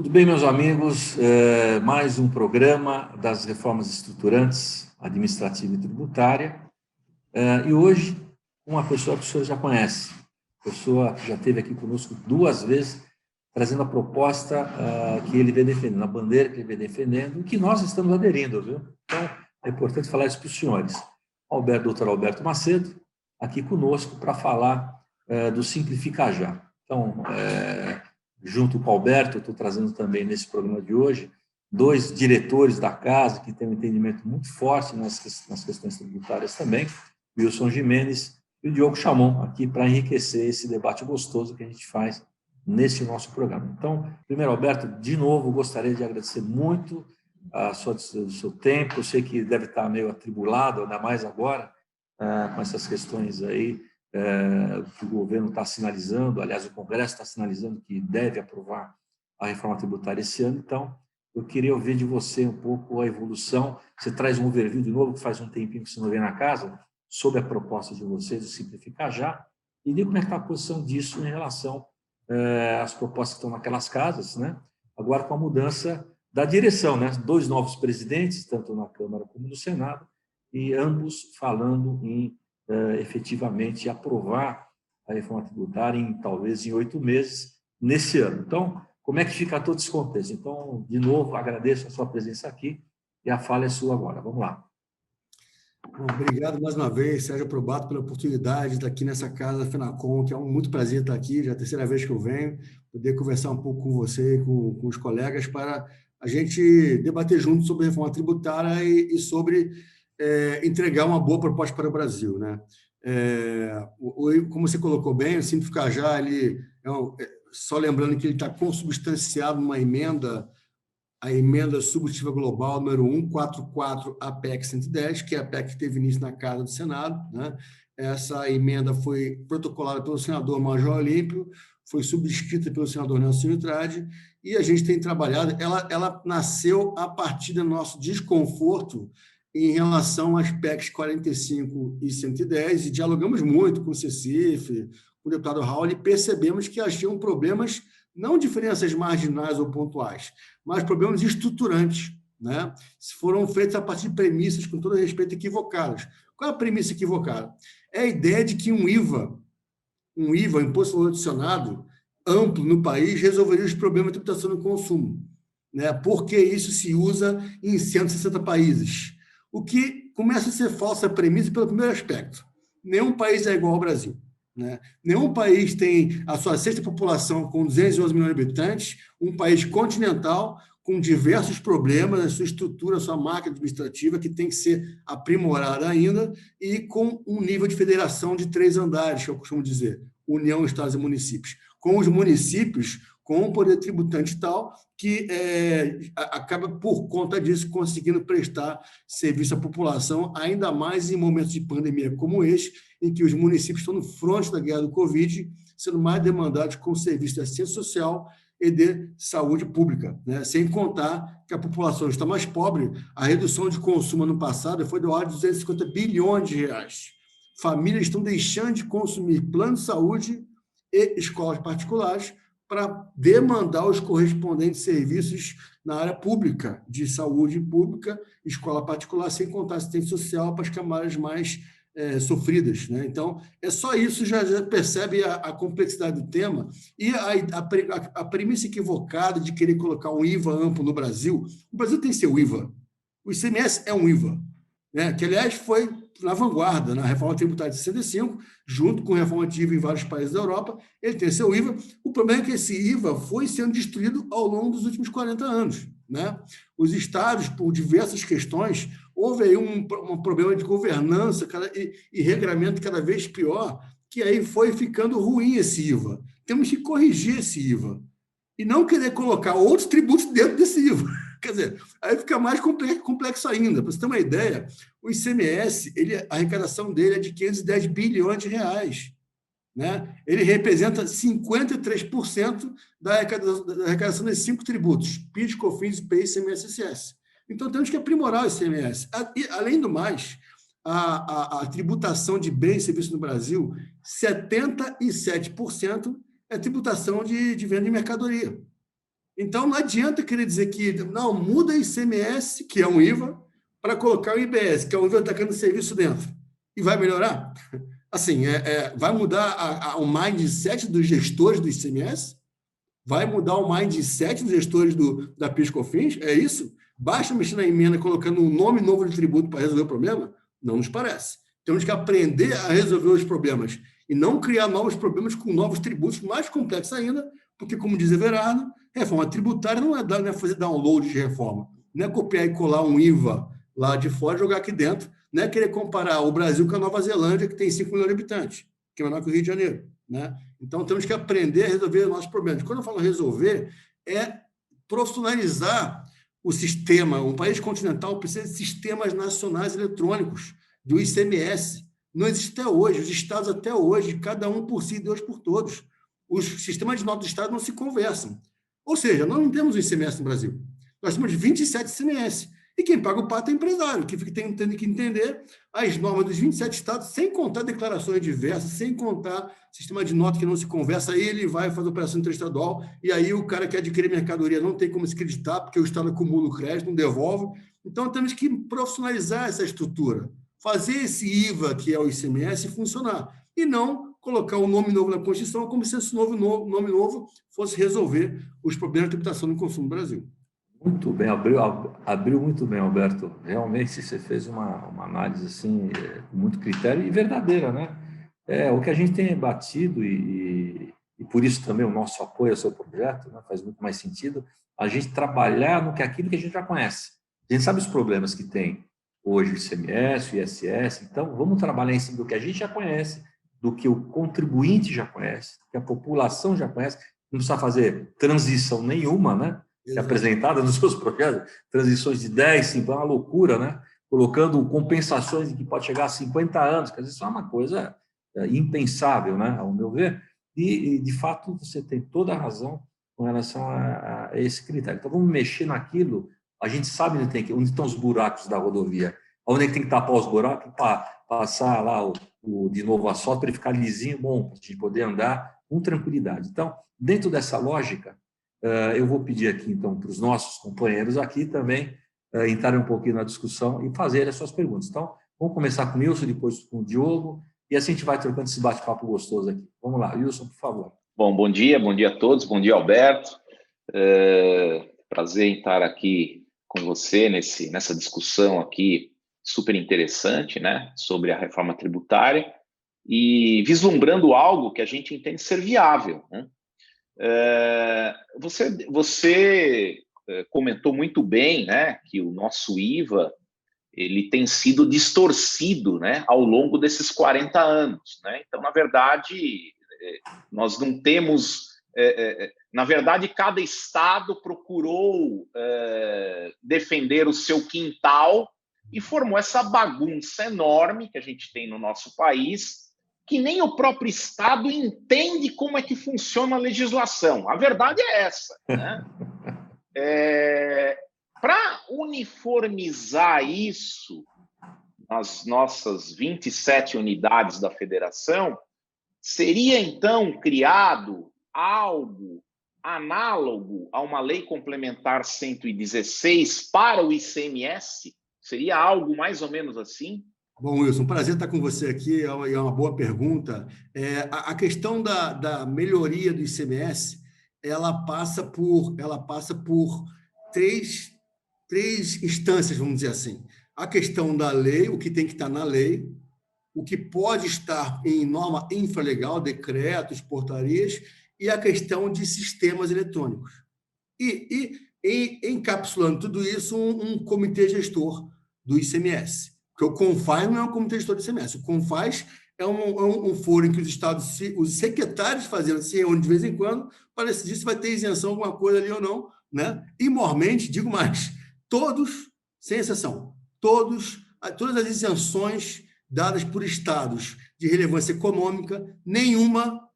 Muito bem, meus amigos, mais um programa das reformas estruturantes administrativa e tributária. E hoje, uma pessoa que o senhor já conhece, pessoa que já esteve aqui conosco 2 vezes, trazendo a proposta que ele vem defendendo, a bandeira que ele vem defendendo, e que nós estamos aderindo, viu? Então, é importante falar isso para os senhores. Dr. Alberto Macedo, aqui conosco para falar do Simplifica Já. Então, junto com o Alberto, eu estou trazendo também nesse programa de hoje 2 diretores da casa que têm um entendimento muito forte nas questões tributárias também, Wilson Gimenez e o Diogo Chamon, aqui para enriquecer esse debate gostoso que a gente faz nesse nosso programa. Então, primeiro, Alberto, de novo, gostaria de agradecer muito o seu tempo. Eu sei que deve estar meio atribulado, ainda mais agora, com essas questões aí, que o governo está sinalizando, aliás, o Congresso está sinalizando que deve aprovar a reforma tributária esse ano. Então, eu queria ouvir de você um pouco a evolução. Você traz um overview de novo, que faz um tempinho que você não vem na casa, sobre a proposta de vocês, de Simplificar Já, e de como é que está a posição disso em relação às propostas que estão naquelas casas, né? Agora com a mudança da direção, né? 2 novos presidentes, tanto na Câmara como no Senado, e ambos falando em efetivamente aprovar a reforma tributária talvez em 8 meses nesse ano. Então, como é que fica todo esse contexto? Então, de novo, agradeço a sua presença aqui e a fala é sua agora. Vamos lá. Bom, obrigado mais uma vez, Sérgio Probato, pela oportunidade de estar aqui nessa casa da FENACON, que é muito prazer estar aqui, já é a 3ª vez que eu venho, poder conversar um pouco com você e com os colegas para a gente debater juntos sobre reforma tributária e sobre entregar uma boa proposta para o Brasil, né? Como você colocou bem, o Simplificar Já, só lembrando que ele está consubstanciado numa emenda, a emenda substitutiva global número 144 APEC 110, que é a PEC que teve início na Casa do Senado, né? Essa emenda foi protocolada pelo senador Major Olímpio, foi subscrita pelo senador Nelson Trade, e a gente tem trabalhado, ela nasceu a partir do nosso desconforto em relação às PECs 45 e 110, e dialogamos muito com o CECIF, com o deputado Raul, e percebemos que elas tinham problemas, não diferenças marginais ou pontuais, mas problemas estruturantes, né? Foram feitos a partir de premissas, com todo respeito, equivocadas. Qual é a premissa equivocada? É a ideia de que um IVA, Imposto Adicionado, amplo no país, resolveria os problemas de tributação do consumo, né? Porque isso se usa em 160 países. O que começa a ser falsa premissa pelo primeiro aspecto. Nenhum país é igual ao Brasil, né? Nenhum país tem a sua 6ª população com 211 milhões de habitantes, um país continental com diversos problemas na sua estrutura, na sua máquina administrativa, que tem que ser aprimorada ainda, e com um nível de federação de 3 andares, que eu costumo dizer, União, Estados e Municípios. Com os municípios com um poder tributante tal que acaba, por conta disso, conseguindo prestar serviço à população, ainda mais em momentos de pandemia como este, em que os municípios estão no fronte da guerra do Covid, sendo mais demandados com serviço de assistência social e de saúde pública, né? Sem contar que a população está mais pobre, a redução de consumo no passado foi do ordem de 250 bilhões de reais. Famílias estão deixando de consumir plano de saúde e escolas particulares para demandar os correspondentes serviços na área pública, de saúde pública, escola particular, sem contar assistência social para as camadas mais sofridas, né? Então, é só isso, já percebe a complexidade do tema e a premissa equivocada de querer colocar um IVA amplo no Brasil. O Brasil tem seu IVA. O ICMS é um IVA, né? Que, aliás, foi na vanguarda, na reforma tributária de 65, junto com a reforma de IVA em vários países da Europa, ele tem seu IVA. O problema é que esse IVA foi sendo destruído ao longo dos últimos 40 anos, né? Os estados, por diversas questões, houve aí um problema de governança e regramento cada vez pior, que aí foi ficando ruim esse IVA. Temos que corrigir esse IVA e não querer colocar outros tributos dentro desse IVA. Quer dizer, aí fica mais complexo ainda. Para você ter uma ideia, o ICMS, a arrecadação dele é de 510 bilhões de reais, né? Ele representa 53% da arrecadação desses 5 tributos, PIS, COFINS, IPI, ICMS e ICS. Então, temos que aprimorar o ICMS. E, além do mais, a tributação de bens e serviços no Brasil, 77% é tributação de venda de mercadoria. Então, não adianta querer dizer que não, muda ICMS, que é um IVA, para colocar o IBS, que é um IVA atacando serviço dentro. E vai melhorar? Assim, vai mudar o mindset dos gestores do ICMS? Vai mudar o mindset dos gestores da PIS/COFINS? É isso? Basta mexer na emenda colocando um nome novo de tributo para resolver o problema? Não nos parece. Temos que aprender a resolver os problemas e não criar novos problemas com novos tributos mais complexos ainda, porque, como diz Everardo, reforma tributária não é fazer download de reforma, não é copiar e colar um IVA lá de fora e jogar aqui dentro, não é querer comparar o Brasil com a Nova Zelândia, que tem 5 milhões de habitantes, que é menor que o Rio de Janeiro, né? Então, temos que aprender a resolver os nossos problemas. Quando eu falo resolver, é profissionalizar o sistema. Um país continental precisa de sistemas nacionais eletrônicos, do ICMS. Não existe até hoje. Os estados, até hoje, cada um por si, Deus por todos. Os sistemas de nota do estado não se conversam. Ou seja, nós não temos o ICMS no Brasil. Nós temos 27 ICMS. E quem paga o pato é o empresário, que tem que entender as normas dos 27 estados, sem contar declarações diversas, sem contar sistema de nota que não se conversa, aí ele vai fazer operação interestadual, e aí o cara que adquire mercadoria não tem como se creditar, porque o estado acumula o crédito, não devolve. Então, temos que profissionalizar essa estrutura, fazer esse IVA, que é o ICMS, funcionar, e não colocar um nome novo na Constituição, como se esse nome novo fosse resolver os problemas de tributação do consumo no Brasil. Muito bem, abriu muito bem, Alberto. Realmente você fez uma análise assim, com muito critério e verdadeira, né? O que a gente tem batido e por isso também o nosso apoio ao seu projeto, né, faz muito mais sentido a gente trabalhar aquilo que a gente já conhece. A gente sabe os problemas que tem hoje o ICMS, o ISS, então vamos trabalhar em cima do que a gente já conhece, do que o contribuinte já conhece, do que a população já conhece, não precisa fazer transição nenhuma, né? Que é apresentada nos seus projetos, transições de 10, 5 anos, é uma loucura, né? Colocando compensações que pode chegar a 50 anos, quer dizer, isso é uma coisa impensável, né? Ao meu ver, e de fato você tem toda a razão com relação a esse critério. Então vamos mexer naquilo, a gente sabe onde estão os buracos da rodovia, onde é que tem que tapar os buracos para passar lá de novo asfalto para ele ficar lisinho, bom, para a gente poder andar com tranquilidade. Então, dentro dessa lógica, eu vou pedir aqui, então, para os nossos companheiros aqui também entrarem um pouquinho na discussão e fazerem as suas perguntas. Então, vamos começar com o Wilson, depois com o Diogo, e assim a gente vai trocando esse bate-papo gostoso aqui. Vamos lá, Wilson, por favor. Bom dia a todos, bom dia, Alberto. Prazer em estar aqui com você nessa discussão aqui super interessante, né, sobre a reforma tributária e vislumbrando algo que a gente entende ser viável, né? Você comentou muito bem, né, que o nosso IVA ele tem sido distorcido, né, ao longo desses 40 anos, né? Então, na verdade, nós não temos... na verdade, cada estado procurou defender o seu quintal e formou essa bagunça enorme que a gente tem no nosso país, que nem o próprio Estado entende como é que funciona a legislação. A verdade é essa, né? Para uniformizar isso nas nossas 27 unidades da federação, seria, então, criado algo análogo a uma lei complementar 116 para o ICMS? Seria algo mais ou menos assim? Bom, Wilson, prazer estar com você aqui, é uma boa pergunta. A questão da melhoria do ICMS, ela passa por três instâncias, vamos dizer assim. A questão da lei, o que tem que estar na lei, o que pode estar em norma infralegal, decretos, portarias, e a questão de sistemas eletrônicos. E encapsulando tudo isso, um comitê gestor do ICMS. Porque o CONFAS não é um comitê gestor do ICMS. O CONFAS é um foro em que os estados, os secretários fazendo se reúnem de vez em quando para decidir se vai ter isenção alguma coisa ali ou não, né? E, mormente, digo mais, todos, sem exceção, todas as isenções dadas por estados de relevância econômica, nenhuma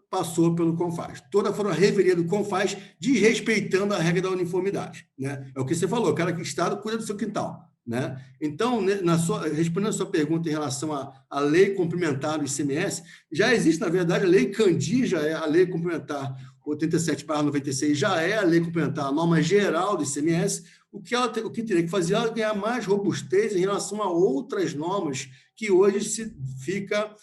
passou pelo CONFAS. Todas foram a revelia do CONFAS, desrespeitando a regra da uniformidade, né? É o que você falou, cada estado cuida do seu quintal, né? Então, respondendo a sua pergunta em relação à lei complementar do ICMS, já existe, na verdade, a lei Candir, já é a lei complementar 87/96 já é a lei complementar, a norma geral do ICMS. O que teria que fazer é ganhar mais robustez em relação a outras normas que hoje fica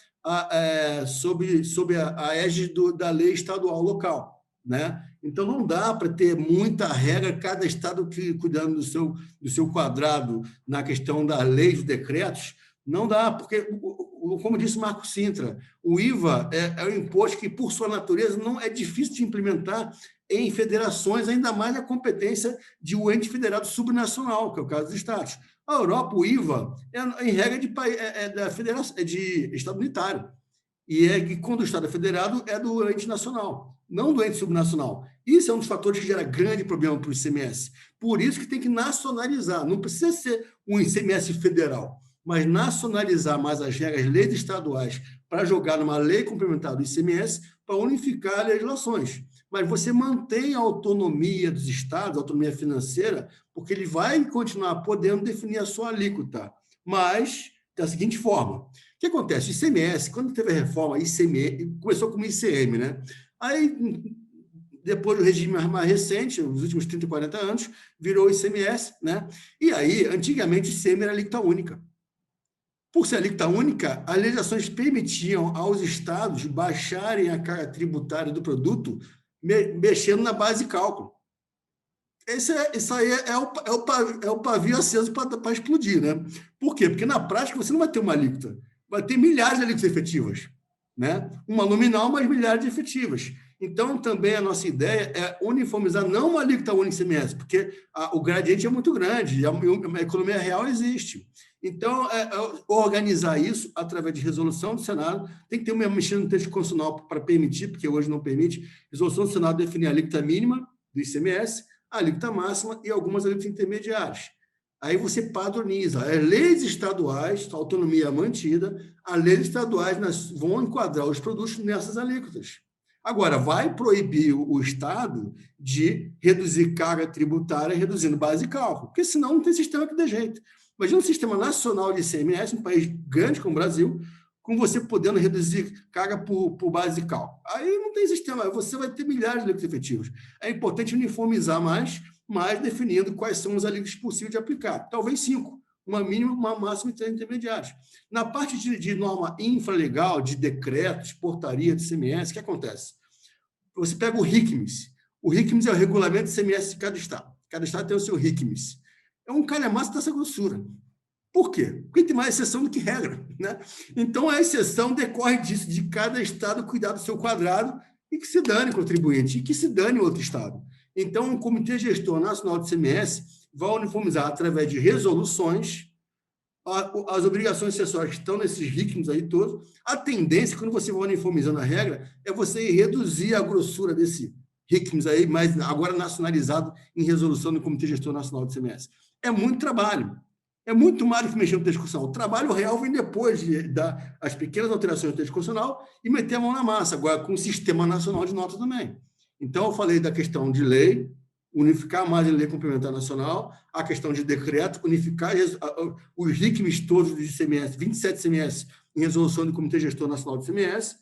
sob a égide da lei estadual local, né? Então, não dá para ter muita regra, cada estado cuidando do seu quadrado na questão da lei dos decretos. Não dá, porque, como disse Marco Sintra, o IVA é um imposto que, por sua natureza, não é difícil de implementar em federações, ainda mais a competência de um ente federado subnacional, que é o caso dos estados. A Europa, o IVA, em regra, de Estado unitário. E que, quando o Estado é federado, é do ente nacional, não do ente subnacional. Isso é um dos fatores que gera grande problema para o ICMS. Por isso que tem que nacionalizar. Não precisa ser um ICMS federal, mas nacionalizar mais as regras, leis estaduais, para jogar numa lei complementar do ICMS, para unificar legislações. Mas você mantém a autonomia dos estados, a autonomia financeira, porque ele vai continuar podendo definir a sua alíquota, mas da seguinte forma. O que acontece? O ICMS, quando teve a reforma, começou como ICM, né? Aí, depois do regime mais recente, nos últimos 30, 40 anos, virou ICMS, né? E aí, antigamente, o ICM era alíquota única. Por ser alíquota única, as legislações permitiam aos estados baixarem a carga tributária do produto mexendo na base de cálculo. Isso aí é o pavio aceso para explodir, né? Por quê? Porque na prática você não vai ter uma alíquota, vai ter milhares de alíquotas efetivas, né? Uma nominal, mas milhares de efetivas. Então, também a nossa ideia é uniformizar, não uma alíquota única ICMS, porque o gradiente é muito grande, a economia real existe. Então, organizar isso através de resolução do Senado, tem que ter uma mexida no texto constitucional para permitir, porque hoje não permite, resolução do Senado definir a alíquota mínima do ICMS, a alíquota máxima e algumas alíquotas intermediárias. Aí você padroniza. As leis estaduais, a autonomia mantida, as leis estaduais vão enquadrar os produtos nessas alíquotas. Agora, vai proibir o Estado de reduzir carga tributária reduzindo base de cálculo, porque senão não tem sistema que dê jeito. Imagina um sistema nacional de ICMS, um país grande como o Brasil, com você podendo reduzir carga por base de cálculo. Aí não tem sistema, você vai ter milhares de alíquotas efetivas. É importante uniformizar mais definindo quais são os alíquotas possíveis de aplicar. Talvez 5, uma mínima, uma máxima e 3 intermediários. Na parte de norma infralegal, de decretos, portaria de ICMS, o que acontece? Você pega o RICMS. O RICMS é o regulamento de ICMS de cada estado. Cada estado tem o seu RICMS. É um calhamaço dessa grossura. Por quê? Porque tem mais exceção do que regra, né? Então, a exceção decorre disso, de cada estado cuidar do seu quadrado e que se dane o contribuinte, e que se dane o outro estado. Então, o Comitê Gestor Nacional de ICMS vai uniformizar, através de resoluções, as obrigações acessórias que estão nesses RICMs aí todos. A tendência, quando você vai uniformizando a regra, é você reduzir a grossura desse RICMs aí, mas agora nacionalizado em resolução do Comitê Gestor Nacional de ICMS. É muito trabalho. É muito mais do que mexer no texto constitucional. O trabalho real vem depois de dar as pequenas alterações do texto constitucional e meter a mão na massa, agora com o Sistema Nacional de Notas também. Então, eu falei da questão de lei, unificar mais a lei complementar nacional, a questão de decreto, unificar os RICMs todos do ICMS, 27 ICMS, em resolução do Comitê Gestor Nacional do ICMS,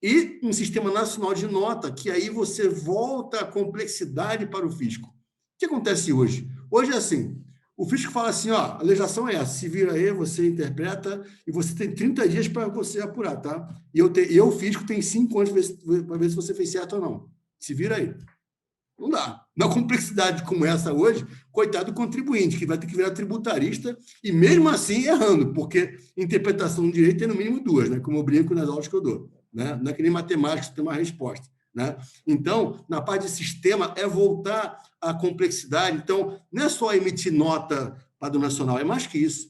e um sistema nacional de nota, que aí você volta a complexidade para o fisco. O que acontece hoje? Hoje é assim, o fisco fala assim, ó, a legislação é essa, se vira aí, você interpreta, e você tem 30 dias para você apurar, tá? E eu, fisco, tem 5 anos para ver se você fez certo ou não. Se vira aí. Não dá. Na complexidade como essa hoje, coitado do contribuinte, que vai ter que virar tributarista, e mesmo assim errando, porque interpretação do direito tem no mínimo 2, né? Como eu brinco nas aulas que eu dou. Né? Não é que nem matemática, você tem uma resposta. Né? Então, na parte de sistema, é voltar à complexidade. Então, não é só emitir nota padrão nacional, é mais que isso.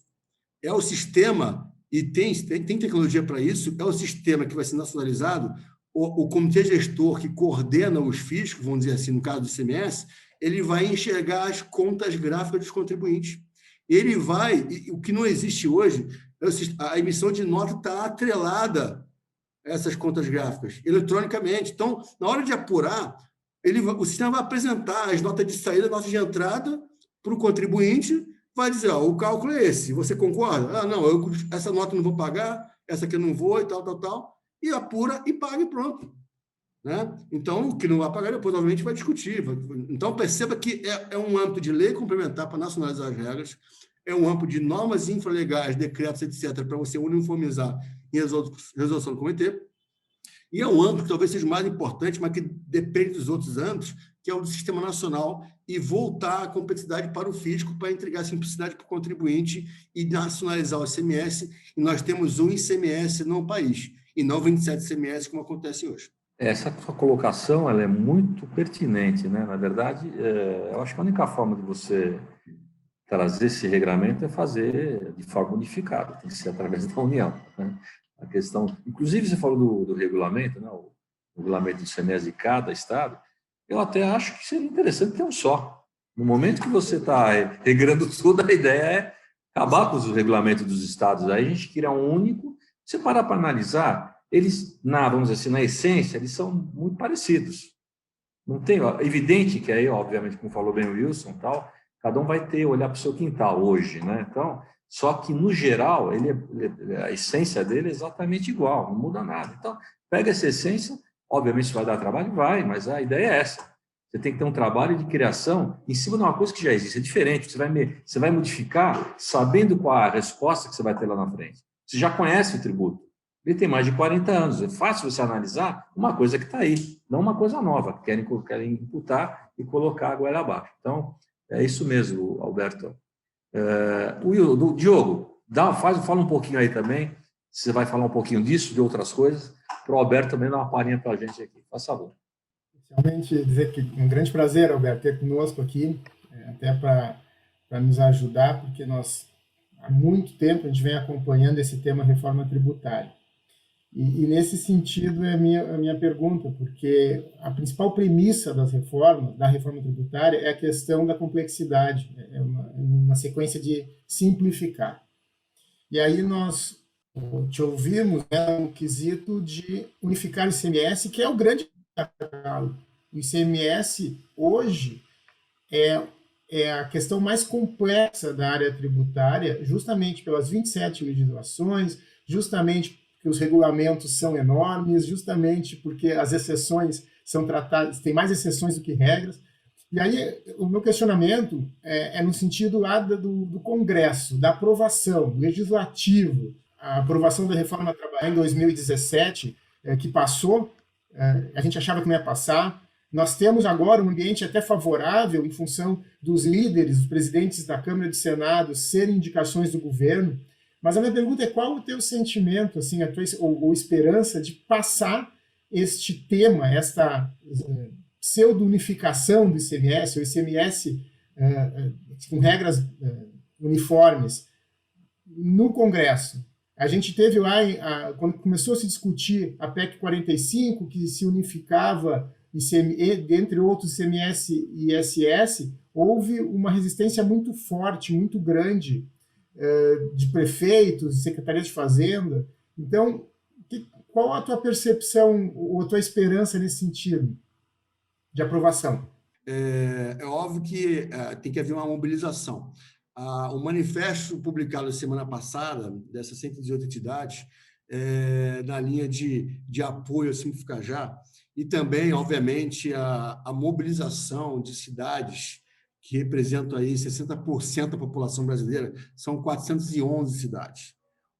É o sistema, e tem tecnologia para isso, é o sistema que vai ser nacionalizado. O comitê gestor que coordena os fiscos, vamos dizer assim, no caso do ICMS, ele vai enxergar as contas gráficas dos contribuintes. Ele vai, o que não existe hoje, a emissão de nota está atrelada a essas contas gráficas, eletronicamente. Então, na hora de apurar, o sistema vai apresentar as notas de saída, notas de entrada para o contribuinte, vai dizer, ó, o cálculo é esse, você concorda? Ah, não, essa nota eu não vou pagar, essa aqui eu não vou e tal, e apura e paga e pronto. né? Então, o que não vai pagar, depois, obviamente, vai discutir. Então, perceba que é um âmbito de lei complementar para nacionalizar as regras, é um âmbito de normas infralegais, decretos, etc., para você uniformizar em resolução do comitê, e é um âmbito que talvez seja o mais importante, mas que depende dos outros âmbitos, que é o do Sistema Nacional, e voltar a complexidade para o fisco, para entregar a simplicidade para o contribuinte e nacionalizar o ICMS, e nós temos um ICMS no país, e não 27 ICMS, como acontece hoje. Essa sua colocação ela é muito pertinente, né? Na verdade, eu acho que a única forma de você trazer esse regramento é fazer de forma unificada, tem que ser através da União, né? A questão, inclusive você falou do regulamento, né? O regulamento do ICMS de cada estado, eu até acho que seria interessante ter um só. No momento que você está regrando tudo, a ideia é acabar com os regulamentos dos estados, aí a gente criar um único. Se parar para analisar, eles, vamos dizer assim, na essência, eles são muito parecidos. Não tem, é evidente que aí, obviamente, como falou bem o Wilson, tal, cada um vai olhar para o seu quintal hoje, né? Então, só que no geral, a essência dele é exatamente igual, não muda nada. Então, pega essa essência, obviamente isso vai dar trabalho, mas a ideia é essa. Você tem que ter um trabalho de criação em cima de uma coisa que já existe, é diferente. Você vai modificar sabendo qual a resposta que você vai ter lá na frente. Você já conhece o tributo. Ele tem mais de 40 anos. É fácil você analisar uma coisa que está aí, não uma coisa nova, que querem imputar e colocar a goela abaixo. Então, é isso mesmo, Alberto. O Diogo, fala um pouquinho aí também. Você vai falar um pouquinho disso, de outras coisas, para o Alberto também dar uma palhinha para a gente aqui. Faz favor. Realmente dizer que é um grande prazer, Alberto, ter conosco aqui, até para nos ajudar, porque nós, há muito tempo, a gente vem acompanhando esse tema reforma tributária. E nesse sentido é a minha pergunta, porque a principal premissa da reforma tributária é a questão da complexidade, é uma sequência de simplificar. E aí nós te ouvimos, né, no quesito de unificar o ICMS, que é o grande gargalo. O ICMS, hoje, é a questão mais complexa da área tributária, justamente pelas 27 legislações, justamente porque os regulamentos são enormes, justamente porque as exceções são tratadas, tem mais exceções do que regras. E aí, o meu questionamento é no sentido lá do Congresso, da aprovação, legislativo, a aprovação da reforma trabalhista em 2017, que passou, a gente achava que não ia passar. Nós temos agora um ambiente até favorável em função dos líderes, os presidentes da Câmara e do Senado serem indicações do governo. Mas a minha pergunta é qual o teu sentimento, assim, ou esperança de passar este tema, esta pseudo-unificação do ICMS, o ICMS com regras uniformes, no Congresso? A gente teve lá, quando começou a se discutir a PEC 45, que se unificava, dentre outros, ICMS e ISS, houve uma resistência muito forte, muito grande, de prefeitos, de secretarias de fazenda. Então, qual a tua percepção ou a tua esperança nesse sentido de aprovação? É óbvio que tem que haver uma mobilização. O manifesto publicado semana passada, dessas 118 entidades, na linha de apoio a Simplificar Já, e também, obviamente, a mobilização de cidades que representam aí 60% da população brasileira, são 411 cidades.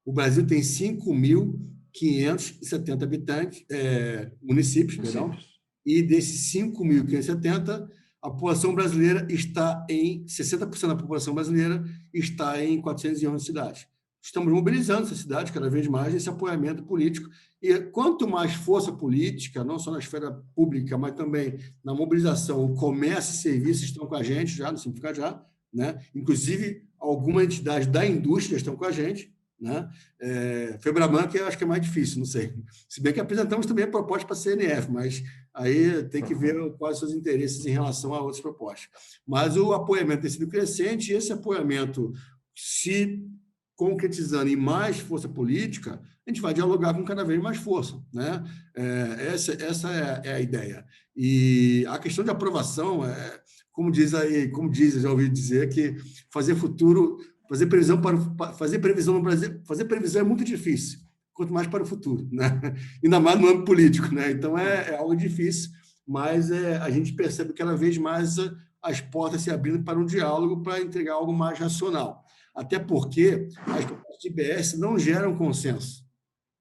O Brasil tem 5.570 municípios, perdão, e desses 5.570, a população brasileira está em 60% da população brasileira está em 411 cidades. Estamos mobilizando essas cidades cada vez mais esse apoiamento político, e quanto mais força política, não só na esfera pública, mas também na mobilização, o comércio e serviços estão com a gente já, no Simplificar Já, né? Inclusive algumas entidades da indústria estão com a gente, né? Febraban, que eu acho que é mais difícil, não sei. Se bem que apresentamos também a proposta para a CNF, mas aí tem que ver quais são os interesses em relação a outras propostas. Mas o apoiamento tem sido crescente, e esse apoiamento, se concretizando em mais força política, a gente vai dialogar com cada vez mais força, né? Essa é a ideia. E a questão de aprovação, como já ouvi dizer, que fazer previsão no Brasil, fazer previsão é muito difícil. quanto mais para o futuro, né? Ainda mais no âmbito político, né? Então, é algo difícil, mas a gente percebe cada vez mais as portas se abrindo para um diálogo para entregar algo mais racional. Até porque as propostas de IBS não geram consenso.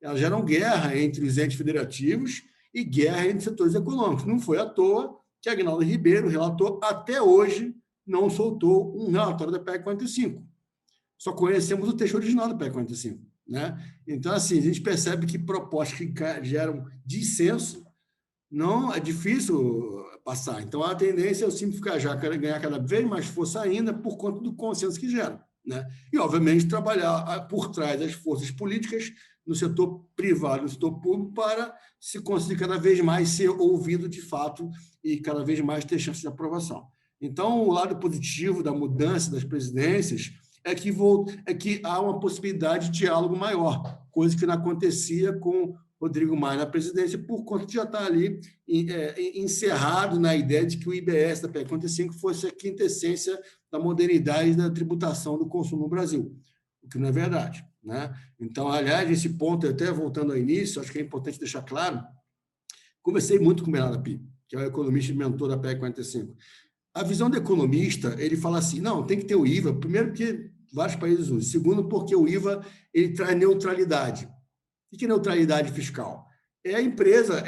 Elas geram guerra entre os entes federativos e guerra entre setores econômicos. Não foi à toa que Aguinaldo Ribeiro, relator, até hoje não soltou um relatório da PEC 45. Só conhecemos o texto original da PEC 45. Né? Então, assim, a gente percebe que propostas que geram dissenso não é difícil passar. Então, a tendência é o simplificar já ganhar cada vez mais força ainda por conta do consenso que gera. Né? E, obviamente, trabalhar por trás das forças políticas no setor privado, no setor público, para se conseguir cada vez mais ser ouvido de fato e cada vez mais ter chance de aprovação. Então, o lado positivo da mudança das presidências é que há uma possibilidade de diálogo maior, coisa que não acontecia com Rodrigo Maia na presidência, por conta de já estar ali encerrado na ideia de que o IBS da PEC 45 fosse a quintessência da modernidade da tributação do consumo no Brasil, o que não é verdade. Né? Então, aliás, esse ponto, até voltando ao início, acho que é importante deixar claro, conversei muito com o Bernardo Api, que é o economista e mentor da PEC 45. A visão do economista, ele fala assim, não, tem que ter o IVA, primeiro porque vários países usam, segundo porque o IVA ele traz neutralidade. O que é neutralidade fiscal? É a empresa,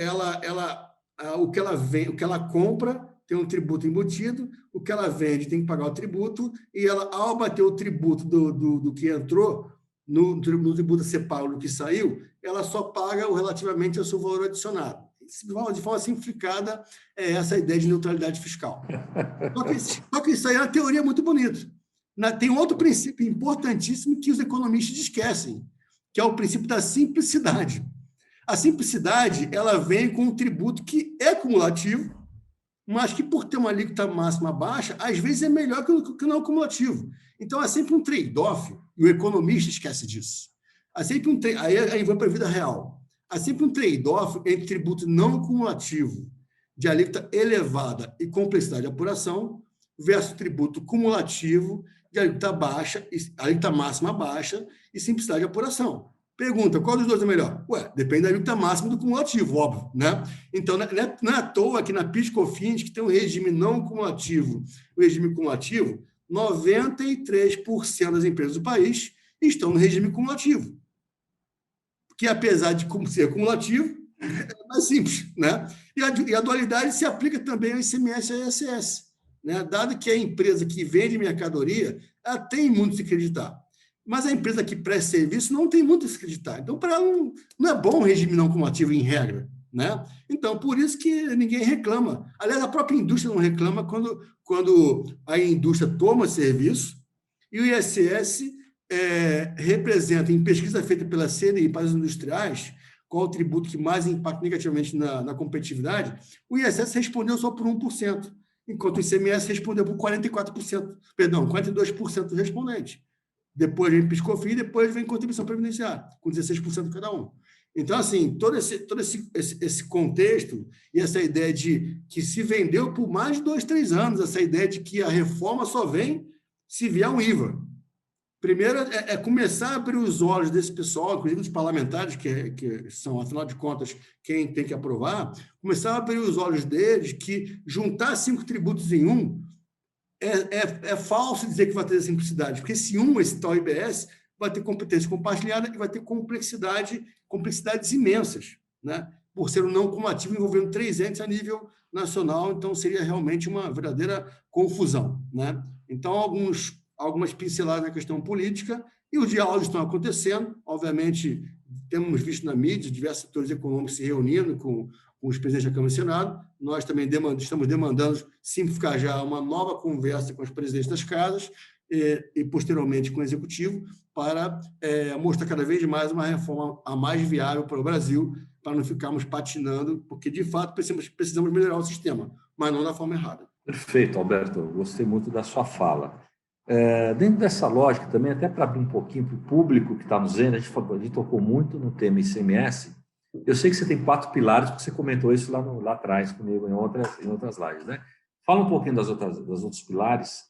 o que ela compra tem um tributo embutido, o que ela vende tem que pagar o tributo, e ela, ao bater o tributo do que entrou, no tributo a ser pago no que saiu, ela só paga o relativamente ao seu valor adicionado. De forma simplificada, é essa a ideia de neutralidade fiscal. Só que isso aí é uma teoria muito bonita. Tem outro princípio importantíssimo que os economistas esquecem, que é o princípio da simplicidade. A simplicidade ela vem com um tributo que é cumulativo, mas que, por ter uma alíquota máxima baixa, às vezes é melhor que o não cumulativo. Então, é sempre um trade-off, e o economista esquece disso. Aí vai para a vida real. Há sempre um trade-off entre tributo não cumulativo, de alíquota elevada e complexidade de apuração, versus tributo cumulativo, de alíquota baixa, alíquota máxima baixa e simplicidade de apuração. Pergunta, qual dos dois é melhor? Depende da alíquota máxima do cumulativo, óbvio. Né? Então, não é à toa que na PIS/COFINS, que tem um regime não cumulativo, o regime cumulativo, 93% das empresas do país estão no regime cumulativo. Que, apesar de ser cumulativo, é mais simples. Né? E a dualidade se aplica também ao ICMS e ao ISS. Né? Dado que a empresa que vende mercadoria, ela tem muito a se acreditar. Mas a empresa que presta serviço não tem muito a se acreditar. Então, para ela, não é bom o regime não cumulativo em regra. Né? Então, por isso que ninguém reclama. Aliás, a própria indústria não reclama quando a indústria toma serviço e o ISS representa, em pesquisa feita pela CNI para os industriais, qual o tributo que mais impacta negativamente na competitividade, o ISS respondeu só por 1%, enquanto o ICMS respondeu por 44%, perdão, 42% dos respondentes. Depois vem PIS/COFINS e depois vem contribuição previdenciária, com 16% cada um. Então, assim, todo esse contexto e essa ideia de que se vendeu por mais de 2, 3 anos, essa ideia de que a reforma só vem se vier um IVA. Primeiro, é começar a abrir os olhos desse pessoal, inclusive dos parlamentares, que são, afinal de contas, quem tem que aprovar, começar a abrir os olhos deles que juntar 5 tributos em um é falso dizer que vai ter simplicidade, porque esse tal IBS, vai ter competência compartilhada e vai ter complexidades imensas, né? Por ser um não cumulativo envolvendo 3 entes a nível nacional, então seria realmente uma verdadeira confusão. Né? Então, algumas pinceladas na questão política, e os diálogos estão acontecendo. Obviamente, temos visto na mídia diversos setores econômicos se reunindo com os presidentes da Câmara e Senado. Nós também estamos demandando simplificar já uma nova conversa com os presidentes das casas e posteriormente com o Executivo, para mostrar cada vez mais uma reforma a mais viável para o Brasil, para não ficarmos patinando, porque, de fato, precisamos melhorar o sistema, mas não da forma errada. Perfeito, Alberto. Gostei muito da sua fala. Dentro dessa lógica também, até para abrir um pouquinho para o público que está nos vendo, a gente tocou muito no tema ICMS. Eu sei que você tem 4 pilares, porque você comentou isso lá atrás comigo em outras lives, né? Fala um pouquinho dos outros pilares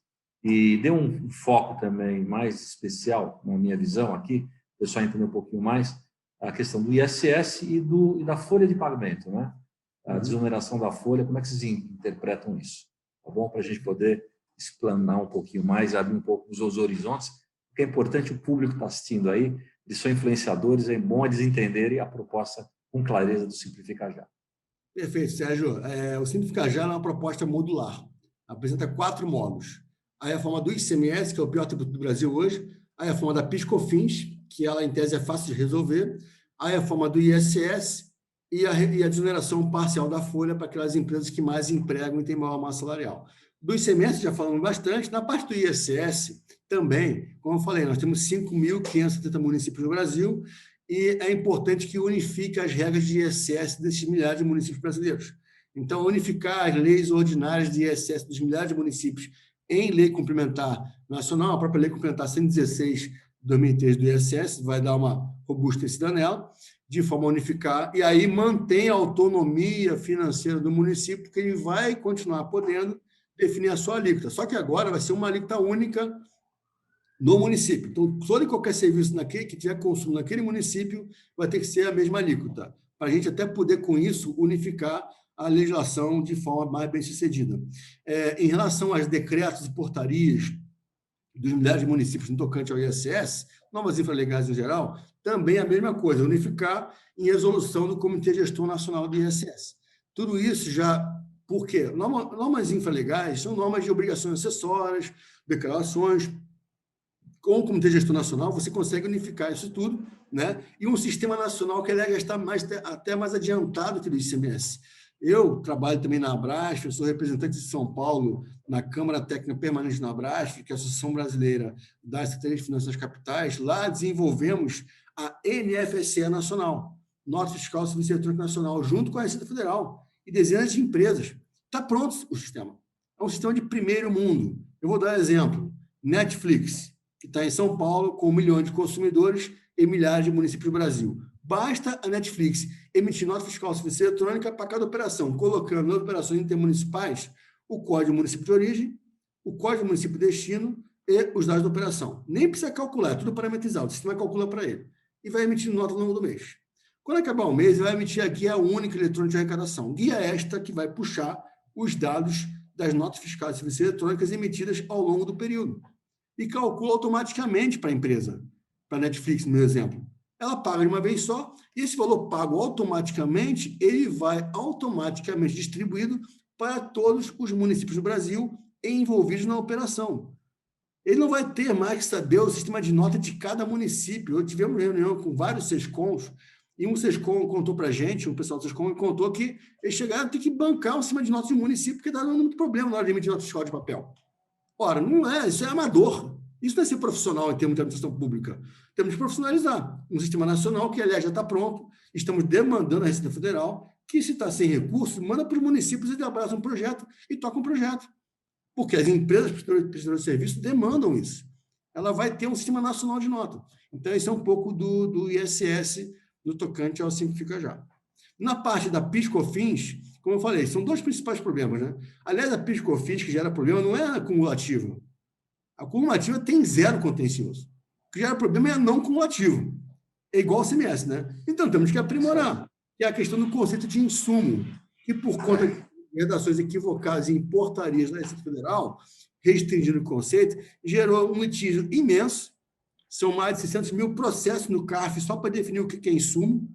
e dê um foco também mais especial, na minha visão aqui, o pessoal entender um pouquinho mais, a questão do ISS e da folha de pagamento, né? A desoneração da folha, como é que vocês interpretam isso? Tá bom? Para a gente poder explanar um pouquinho mais, abrir um pouco os horizontes, porque é importante o público que está assistindo aí, eles são influenciadores, é bom eles entenderem a proposta com clareza do Simplifica Já. Perfeito, Sérgio. O Simplifica Já é uma proposta modular. Apresenta 4 módulos. Aí a forma do ICMS, que é o pior tributo do Brasil hoje. Aí a forma da PIS/COFINS, que ela, em tese, é fácil de resolver. Aí a forma do ISS e a desoneração parcial da folha para aquelas empresas que mais empregam e têm maior massa salarial. Do ICMS já falamos bastante. Na parte do ISS, também, como eu falei, nós temos 5.570 municípios no Brasil e é importante que unifique as regras de ISS desses milhares de municípios brasileiros. Então, unificar as leis ordinárias de ISS dos milhares de municípios em lei complementar nacional, a própria lei complementar 116 de 2003 do ISS vai dar uma robustecida nela, de forma a unificar, e aí mantém a autonomia financeira do município, porque ele vai continuar podendo definir a sua alíquota. Só que agora vai ser uma alíquota única no município. Então, todo e qualquer serviço que tiver consumo naquele município vai ter que ser a mesma alíquota, para a gente até poder, com isso, unificar a legislação de forma mais bem-sucedida. Em relação aos decretos e portarias dos milhares de municípios no tocante ao ISS, normas infralegais em geral, também a mesma coisa, unificar em resolução do Comitê Gestor Nacional do ISS. Tudo isso já... Por quê? Normas infralegais são normas de obrigações acessórias, declarações. Com o Comitê Gestor Nacional, você consegue unificar isso tudo, né? E um sistema nacional que ele está até mais adiantado que o do ICMS. Eu trabalho também na Abrasf, eu sou representante de São Paulo na Câmara Técnica Permanente da Abrasf, que é a Associação Brasileira das Secretarias de Finanças das Capitais. Lá desenvolvemos a NFSE Nacional, Nota Fiscal Serviço Eletrônico Nacional, junto com a Receita Federal e dezenas de empresas. Está pronto o sistema. É um sistema de primeiro mundo. Eu vou dar exemplo. Netflix, que está em São Paulo, com 1 milhão de consumidores e milhares de municípios do Brasil. Basta a Netflix emitir nota fiscal de serviço eletrônica para cada operação, colocando nas operações intermunicipais o código do município de origem, o código do município de destino e os dados da operação. Nem precisa calcular, é tudo parametrizado, o sistema calcula para ele. E vai emitir nota ao longo do mês. Quando acabar o mês, ele vai emitir a guia única eletrônica de arrecadação. Guia esta que vai puxar os dados das notas fiscais de serviços eletrônicas emitidas ao longo do período. E calcula automaticamente para a empresa, para a Netflix, no meu exemplo. Ela paga de uma vez só, e esse valor pago automaticamente, ele vai automaticamente distribuído para todos os municípios do Brasil envolvidos na operação. Ele não vai ter mais que saber o sistema de nota de cada município. Eu tivemos reunião com vários SESCOMs, e um SESCOM contou para a gente, um pessoal do SESCOM contou que eles chegaram a ter que bancar o sistema de nota de município, porque está dando muito problema na hora de emitir nota fiscal de papel. Ora, não é, isso é amador. Isso não é ser profissional em termos de administração pública. Temos que profissionalizar um sistema nacional que, aliás, já está pronto. Estamos demandando à Receita Federal que, se está sem recursos, manda para os municípios e abraça um projeto e toca um projeto. Porque as empresas prestadoras de serviço demandam isso. Ela vai ter um sistema nacional de nota. Então, esse é um pouco do ISS no tocante ao Simplifica Já. Na parte da PIS/COFINS, como eu falei, são 2 principais problemas, né? Aliás, a PIS/COFINS que gera problema não é a acumulativa. A cumulativa tem 0 contencioso. O que gera problema é a não cumulativa. É igual ao CMS, né? Então, temos que aprimorar. Que é a questão do conceito de insumo, que por conta de redações equivocadas em portarias da Receita Federal, restringindo o conceito, gerou um litígio imenso. São mais de 600 mil processos no CARF só para definir o que é insumo,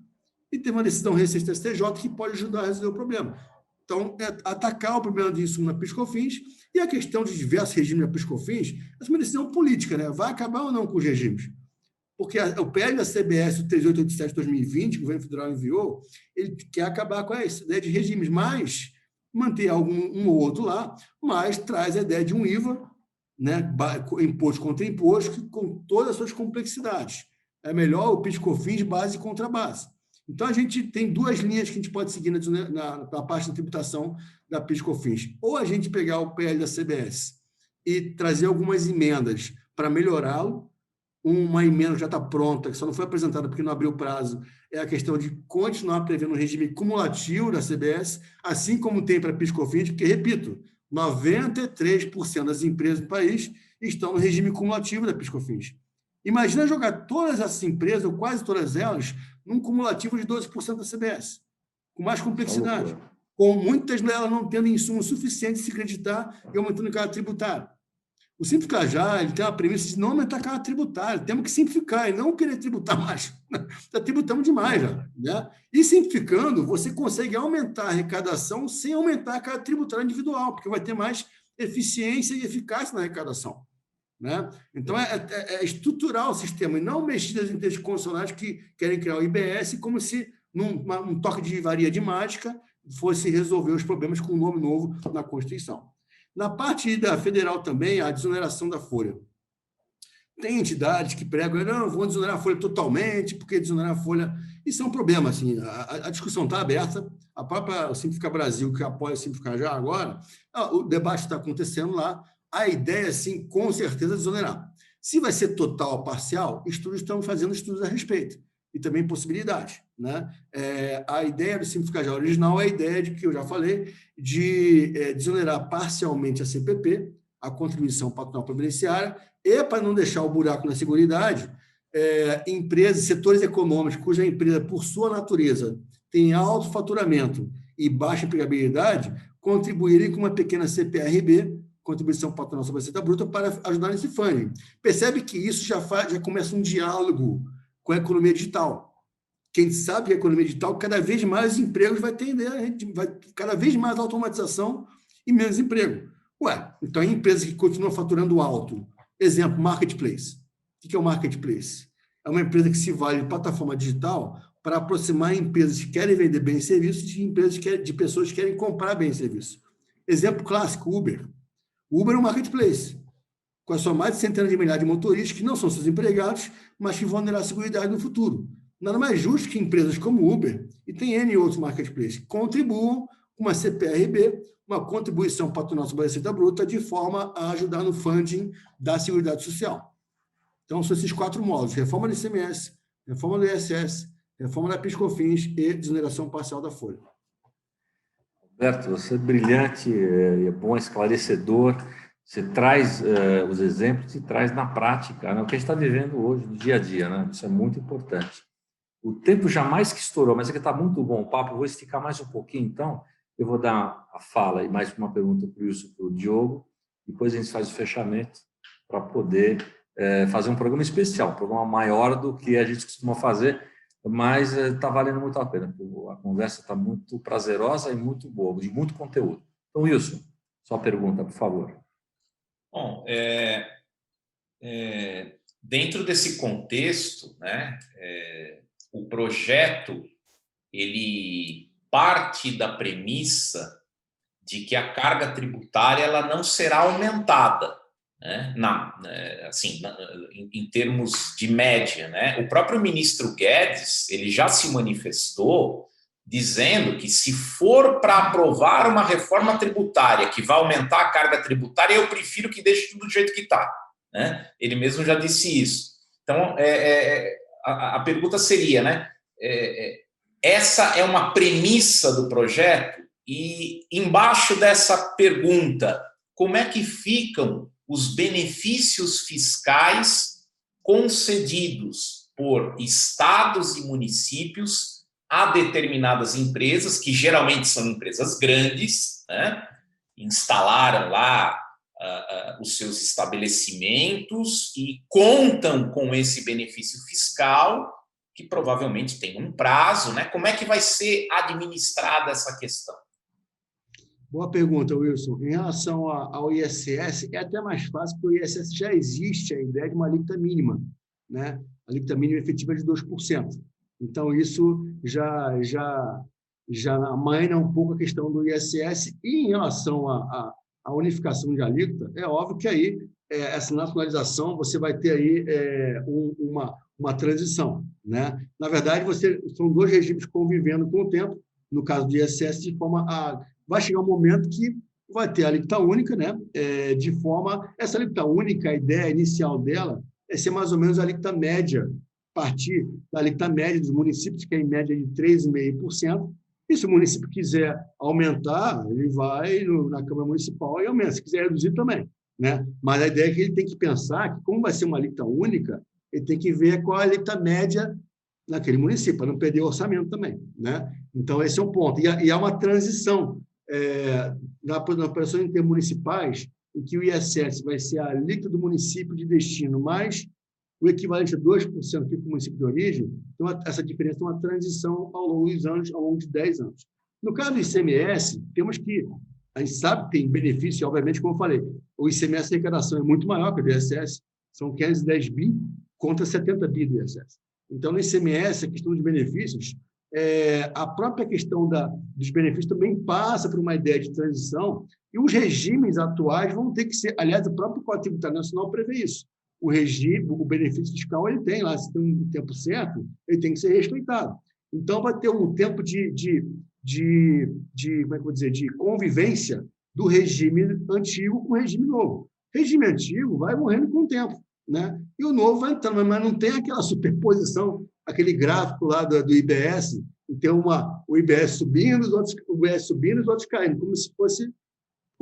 e tem uma decisão recente da STJ que pode ajudar a resolver o problema. Então, atacar o problema de insumo na PIS/COFINS e a questão de diversos regimes na PIS/COFINS, essa é uma decisão política, né? Vai acabar ou não com os regimes? Porque o PL da CBS, o 3887 de 2020, que o governo federal enviou, ele quer acabar com essa ideia de regimes, mas manter um ou outro lá, mas traz a ideia de um IVA, né? Imposto contra imposto, com todas as suas complexidades. É melhor o PIS/COFINS base contra base. Então, a gente tem 2 linhas que a gente pode seguir na parte da tributação da PIS/COFINS. Ou a gente pegar o PL da CBS e trazer algumas emendas para melhorá-lo. Uma emenda que já está pronta, que só não foi apresentada porque não abriu prazo, é a questão de continuar prevendo um regime cumulativo da CBS, assim como tem para PIS/COFINS, porque, repito, 93% das empresas do país estão no regime cumulativo da PIS/COFINS. Imagina jogar todas essas empresas, ou quase todas elas, num cumulativo de 12% da CBS, com mais complexidade, com muitas delas não tendo insumos suficientes de se acreditar e aumentando a carga tributária. O Simplificar ele tem uma premissa de não aumentar a carga tributária, temos que simplificar e não querer tributar mais. Já tributamos demais, já, né? E simplificando, você consegue aumentar a arrecadação sem aumentar a carga tributária individual, porque vai ter mais eficiência e eficácia na arrecadação, né? Então, é estruturar o sistema e não mexidas em textos constitucionais que querem criar o IBS como se, num toque de varia de mágica, fosse resolver os problemas com um nome novo na Constituição. Na parte da federal também, a desoneração da folha. Tem entidades que pregam, não, vão desonerar a folha totalmente, porque desonerar a folha... Isso é um problema, assim, a discussão está aberta, a própria Simplificar Brasil, que apoia o Simplificar já agora, o debate está acontecendo lá, a ideia, sim, com certeza, é desonerar. Se vai ser total ou parcial, estudos estão fazendo estudos a respeito, e também possibilidades, né? A ideia do Simplificar já original é a ideia de que eu já falei, de desonerar parcialmente a CPP, a contribuição patronal previdenciária, e para não deixar o buraco na Seguridade, empresas, setores econômicos cuja empresa, por sua natureza, tem alto faturamento e baixa empregabilidade, contribuírem com uma pequena CPRB, contribuição patronal sobre a receita bruta, para ajudar nesse funding. Percebe que isso já começa um diálogo com a economia digital. Quem sabe que a economia digital, cada vez mais empregos vai tender, cada vez mais automatização e menos emprego. Então, empresas que continuam faturando alto. Exemplo, marketplace. O que é o marketplace? É uma empresa que se vale de plataforma digital para aproximar empresas que querem vender bens e serviços de pessoas que querem comprar bens e serviços. Exemplo clássico, Uber. O Uber é um marketplace, com a sua mais de centenas de milhares de motoristas que não são seus empregados, mas que vão gerar segurança no futuro. Nada mais justo que empresas como o Uber, e tem N outros marketplaces, contribuam com uma CPRB, uma contribuição patronal sobre a receita bruta, de forma a ajudar no funding da Seguridade Social. Então, são esses 4 módulos: reforma do ICMS, reforma do ISS, reforma da PIS/COFINS e desoneração parcial da folha. Roberto, você é brilhante, é bom, esclarecedor. Você traz os exemplos e traz na prática, né, o que a gente está vivendo hoje, no dia a dia, né? Isso é muito importante. O tempo jamais que estourou, mas aqui está muito bom o papo. Eu vou esticar mais um pouquinho, então. Eu vou dar a fala e mais uma pergunta para o Wilson, para o Diogo. Depois a gente faz o fechamento para poder fazer um programa especial, um programa maior do que a gente costuma fazer, mas está valendo muito a pena. A conversa está muito prazerosa e muito boa, de muito conteúdo. Então, Wilson, sua pergunta, por favor. Bom, dentro desse contexto, né, o projeto ele parte da premissa de que a carga tributária ela não será aumentada, né, em termos de média, né? O próprio ministro Guedes ele já se manifestou dizendo que se for para aprovar uma reforma tributária que vai aumentar a carga tributária, eu prefiro que deixe tudo do jeito que está, né? Ele mesmo já disse isso. Então, a pergunta seria, né? Essa é uma premissa do projeto? E embaixo dessa pergunta, como é que ficam os benefícios fiscais concedidos por estados e municípios a determinadas empresas, que geralmente são empresas grandes, né? Instalaram lá os seus estabelecimentos e contam com esse benefício fiscal, que provavelmente tem um prazo, né? Como é que vai ser administrada essa questão? Boa pergunta, Wilson. Em relação ao ISS, é até mais fácil, porque o ISS já existe a ideia de uma alíquota mínima, né? A alíquota mínima efetiva é de 2%. Então, isso já amaina um pouco a questão do ISS. E em relação à unificação de alíquota, é óbvio que aí, essa nacionalização, você vai ter aí uma transição, né? Na verdade, são 2 regimes convivendo com o tempo, no caso do ISS, de forma a... Vai chegar um momento que vai ter a alíquota única, né? De forma... Essa alíquota única, a ideia inicial dela é ser mais ou menos a alíquota média, partir da alíquota média dos municípios, que é em média de 3,5%. E se o município quiser aumentar, ele vai na Câmara Municipal e aumenta. Se quiser reduzir, também, né? Mas a ideia é que ele tem que pensar que, como vai ser uma alíquota única, ele tem que ver qual é a alíquota média naquele município, para não perder o orçamento também, né? Então, esse é um ponto. E há uma transição nas operações intermunicipais, em que o ISS vai ser a alíquota do município de destino, mais o equivalente a 2% que fica o município de origem. Então, essa diferença é uma transição ao longo dos anos, ao longo de 10 anos. No caso do ICMS, temos que... A gente sabe que tem benefício, obviamente, como eu falei, o ICMS de arrecadação é muito maior que o do ISS, são 510 bi contra 70 bi do ISS. Então, no ICMS, a questão de benefícios, a própria questão dos benefícios também passa por uma ideia de transição, e os regimes atuais vão ter que ser... Aliás, o próprio Código Tributário Nacional prevê isso. O regime, o benefício fiscal, ele tem lá, se tem um tempo certo, ele tem que ser respeitado. Então, vai ter um tempo como é que eu vou dizer, de convivência do regime antigo com o regime novo. O regime antigo vai morrendo com o tempo, né? E o novo vai entrando, mas não tem aquela superposição, aquele gráfico lá do IBS, então o IBS subindo, o IBS subindo e os outros caindo,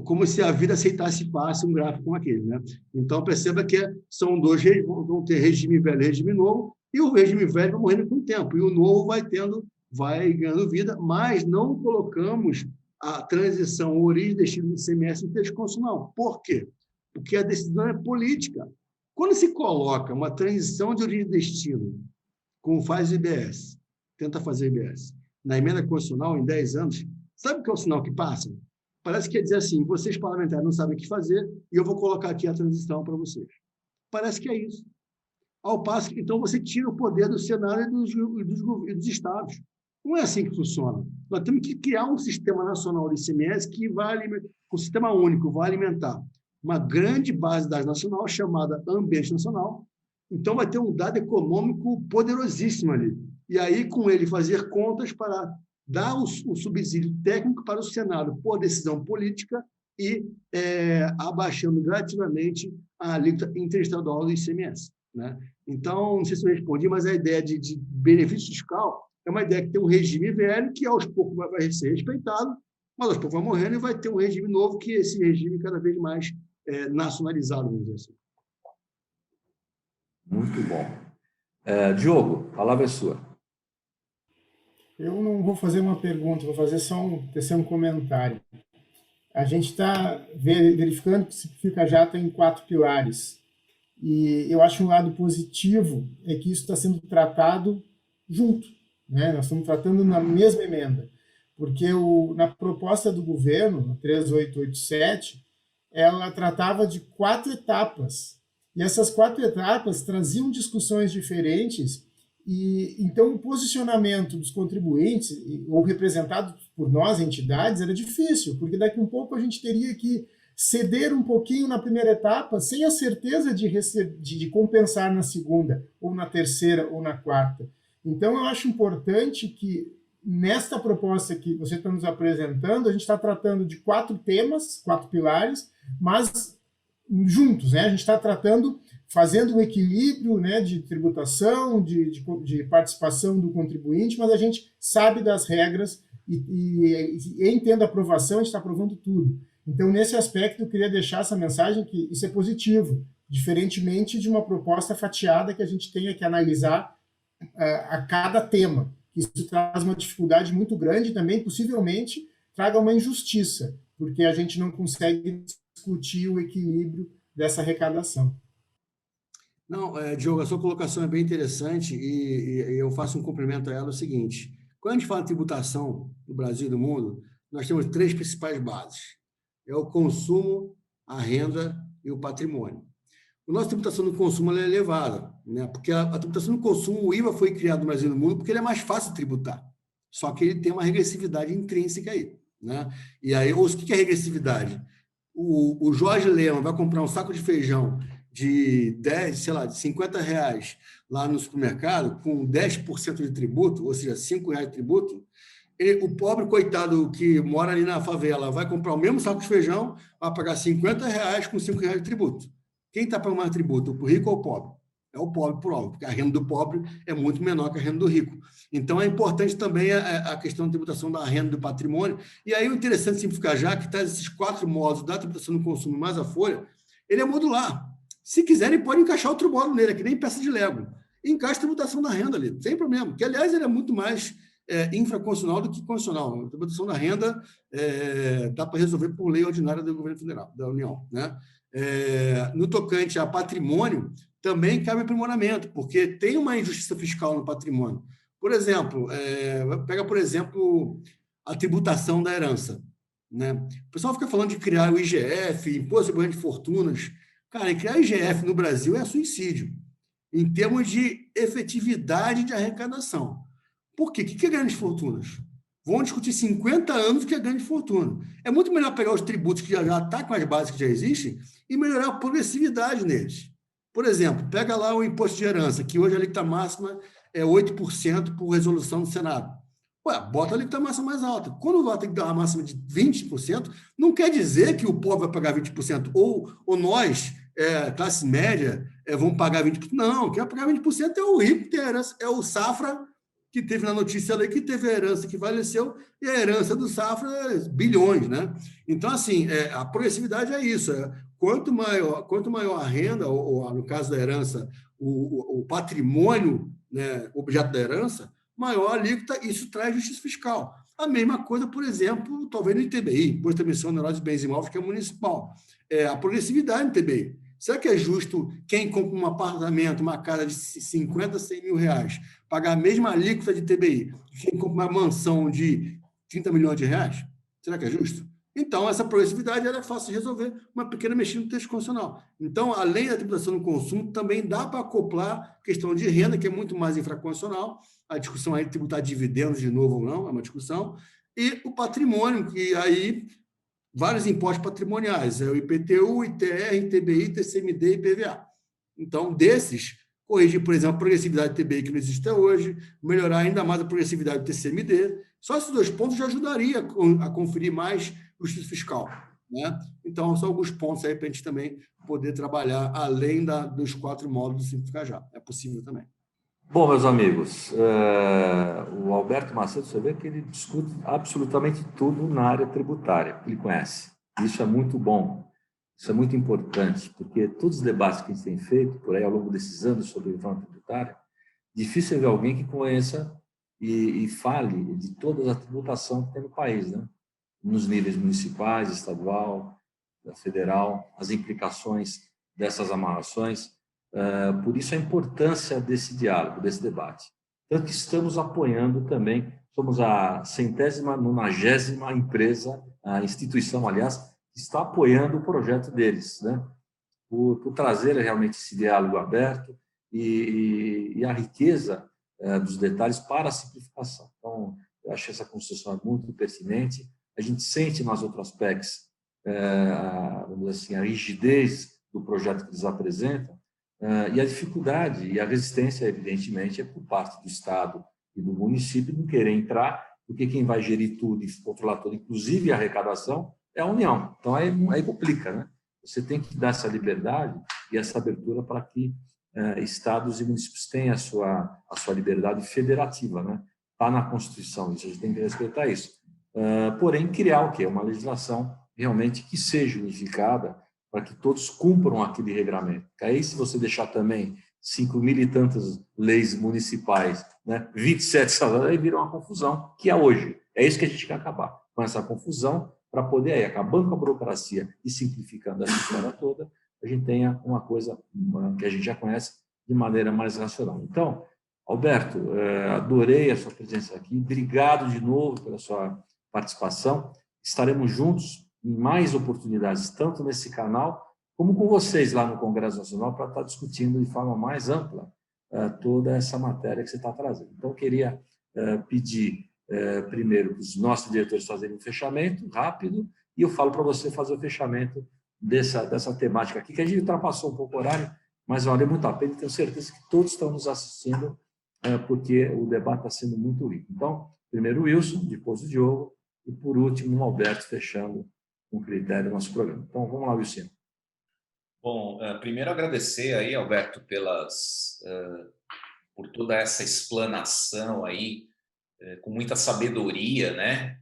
como se a vida aceitasse fácil um gráfico como aquele, né? Então, perceba que são dois, vão ter regime velho e regime novo, e o regime velho vai morrendo com o tempo, e o novo vai ganhando vida, mas não colocamos a transição, a origem e destino do ICMS no texto constitucional. Por quê? Porque a decisão é política. Quando se coloca uma transição de origem e destino, como faz o IBS, tenta fazer o IBS, na emenda constitucional, em 10 anos, sabe o que é o sinal que passa? Parece que quer dizer assim, vocês parlamentares não sabem o que fazer e eu vou colocar aqui a transição para vocês. Parece que é isso. Ao passo que, então, você tira o poder do Senado e dos estados. Não é assim que funciona. Nós temos que criar um sistema nacional de ICMS que vai alimentar, um sistema único, vai alimentar uma grande base de dados nacional chamada Ambiente Nacional. Então, vai ter um dado econômico poderosíssimo ali. E aí, com ele, fazer contas para dar o subsídio técnico para o Senado por decisão política e abaixando gradativamente a alíquota interestadual do ICMS, né? Então, não sei se eu respondi, mas a ideia de benefício fiscal é uma ideia que tem um regime velho que, aos poucos, vai ser respeitado, mas, aos poucos, vai morrendo e vai ter um regime novo, que esse regime cada vez mais nacionalizado, vamos dizer assim. Muito bom. Diogo, a palavra é sua. Eu não vou fazer uma pergunta, vou fazer só tecer um comentário. A gente está verificando que o Simplifica Já tem 4 pilares. E eu acho um lado positivo é que isso está sendo tratado junto, né? Nós estamos tratando na mesma emenda, porque na proposta do governo, 3887, ela tratava de 4 etapas, e essas 4 etapas traziam discussões diferentes, e então o posicionamento dos contribuintes, ou representados por nós, entidades, era difícil, porque daqui um pouco a gente teria que ceder um pouquinho na primeira etapa, sem a certeza de compensar na segunda, ou na terceira, ou na quarta. Então, eu acho importante que, nesta proposta que você está nos apresentando, a gente está tratando de 4 temas, 4 pilares, mas juntos, né? A gente está tratando, fazendo um equilíbrio, né, de tributação, de participação do contribuinte, mas a gente sabe das regras e tendo aprovação, a gente está aprovando tudo. Então, nesse aspecto, eu queria deixar essa mensagem que isso é positivo, diferentemente de uma proposta fatiada que a gente tenha que analisar a cada tema. Isso traz uma dificuldade muito grande e também, possivelmente, traga uma injustiça, porque a gente não consegue discutir o equilíbrio dessa arrecadação. Não, Diogo, a sua colocação é bem interessante e eu faço um cumprimento a ela, o seguinte: quando a gente fala de tributação no Brasil e no mundo, nós temos 3 principais bases. É o consumo, a renda e o patrimônio. A nossa tributação no consumo é elevada, né? Porque a tributação no consumo, o IVA foi criado no Brasil e no mundo porque ele é mais fácil de tributar, só que ele tem uma regressividade intrínseca aí, né? E aí, o que é regressividade? O Jorge Lema vai comprar um saco de feijão de 50 reais lá no supermercado, com 10% de tributo, ou seja, 5 reais de tributo. O pobre coitado que mora ali na favela vai comprar o mesmo saco de feijão, vai pagar 50 reais com 5 reais de tributo. Quem está pagando mais tributo, o rico ou o pobre? É o pobre, por óbvio, porque a renda do pobre é muito menor que a renda do rico. Então, é importante também a questão da tributação da renda do patrimônio. E aí, o interessante de Simplificar Já, que traz esses 4 modos da tributação do consumo mais a folha, ele é modular. Se quiserem, podem encaixar outro módulo nele, que nem peça de Lego. e encaixa a tributação da renda ali, sem problema, que, aliás, ele é muito mais infraconstitucional do que constitucional. A tributação da renda dá para resolver por lei ordinária do governo federal, da União, né? No tocante a patrimônio, também cabe aprimoramento, porque tem uma injustiça fiscal no patrimônio. Por exemplo, pega, por exemplo, a tributação da herança, né? O pessoal fica falando de criar o IGF, Imposto sobre Grandes Fortunas. Cara, criar IGF no Brasil é suicídio, em termos de efetividade de arrecadação. Por quê? O que é grandes fortunas? Vão discutir 50 anos o que é grande fortuna. É muito melhor pegar os tributos que já estão com as bases que já existem e melhorar a progressividade neles. Por exemplo, pega lá o imposto de herança, que hoje a alíquota máxima é 8% por resolução do Senado. Ué, bota a alíquota máxima mais alta. Quando bota a alíquota máxima de 20%, não quer dizer que o povo vai pagar 20%, ou nós, classe média, vamos pagar 20%. Não, quem vai pagar 20% é o rico que tem herança, é o Safra, que teve na notícia ali, que teve a herança que faleceu, e a herança do Safra bilhões, né? Então, assim, a progressividade é isso. Quanto maior a renda, ou no caso da herança, o patrimônio, né, objeto da herança, maior a alíquota, isso traz justiça fiscal. A mesma coisa, por exemplo, talvez no ITBI, Imposto de Emissão Onerosa de Bens Imóveis, que é municipal. A progressividade no ITBI. Será que é justo quem compra um apartamento, uma casa de 50, 100 mil reais, pagar a mesma alíquota de ITBI que quem compra uma mansão de 30 milhões de reais? Será que é justo? Então, essa progressividade é fácil de resolver, uma pequena mexida no texto constitucional. Então, além da tributação no consumo, também dá para acoplar questão de renda, que é muito mais infraconstitucional, a discussão aí de tributar dividendos de novo ou não, é uma discussão, e o patrimônio, que aí vários impostos patrimoniais, o IPTU, ITR, ITBI, TCMD e PVA. Então, desses, corrigir, por exemplo, a progressividade do TBI, que não existe até hoje, melhorar ainda mais a progressividade do TCMD. Só esses 2 pontos já ajudaria a conferir mais justiça fiscal, né? Então, são alguns pontos aí para a gente também poder trabalhar além dos 4 módulos do Simplificar Já. É possível também. Bom, meus amigos, o Alberto Macedo, você vê que ele discute absolutamente tudo na área tributária, que ele conhece. Isso é muito bom, isso é muito importante, porque todos os debates que a gente tem feito por aí ao longo desses anos sobre reforma tributária, difícil é ver alguém que conheça e fale de toda a tributação que tem no país, né? Nos níveis municipais, estadual, federal, as implicações dessas amarrações. Por isso a importância desse diálogo, desse debate. Tanto que estamos apoiando também, somos a 190ª empresa, a instituição, aliás, que está apoiando o projeto deles, né? Por trazer realmente esse diálogo aberto e a riqueza dos detalhes para a simplificação. Então, eu acho essa construção muito pertinente. A gente sente nas outras PECs, vamos dizer assim, a rigidez do projeto que eles apresentam, e a dificuldade e a resistência, evidentemente, é por parte do Estado e do município não querer entrar, porque quem vai gerir tudo e controlar tudo, inclusive a arrecadação, é a União. Então, aí complica, né? Você tem que dar essa liberdade e essa abertura para que estados e municípios tenham a sua liberdade federativa, né? Está na Constituição, isso, a gente tem que respeitar isso. Porém, criar o quê? Uma legislação realmente que seja unificada, para que todos cumpram aquele regramento. Aí, se você deixar também 5.000 e tantas leis municipais, né, 27 salários, aí vira uma confusão, que é hoje. É isso que a gente quer acabar, com essa confusão, para poder, aí, acabando com a burocracia e simplificando essa história toda, a gente tenha uma coisa que a gente já conhece de maneira mais racional. Então, Alberto, adorei a sua presença aqui, obrigado de novo pela sua participação, estaremos juntos em mais oportunidades, tanto nesse canal, como com vocês lá no Congresso Nacional, para estar discutindo de forma mais ampla toda essa matéria que você está trazendo. Então, eu queria pedir, primeiro, para os nossos diretores fazerem um fechamento rápido, e eu falo para você fazer o fechamento dessa temática aqui, que a gente ultrapassou um pouco o horário, mas valeu muito a pena, e tenho certeza que todos estão nos assistindo, porque o debate está sendo muito rico. Então, primeiro o Wilson, depois o Diogo, e por último o Alberto, fechando com critério do nosso programa. Então, vamos lá, Wilson. Bom, primeiro agradecer aí, Alberto, por toda essa explanação aí, com muita sabedoria, né?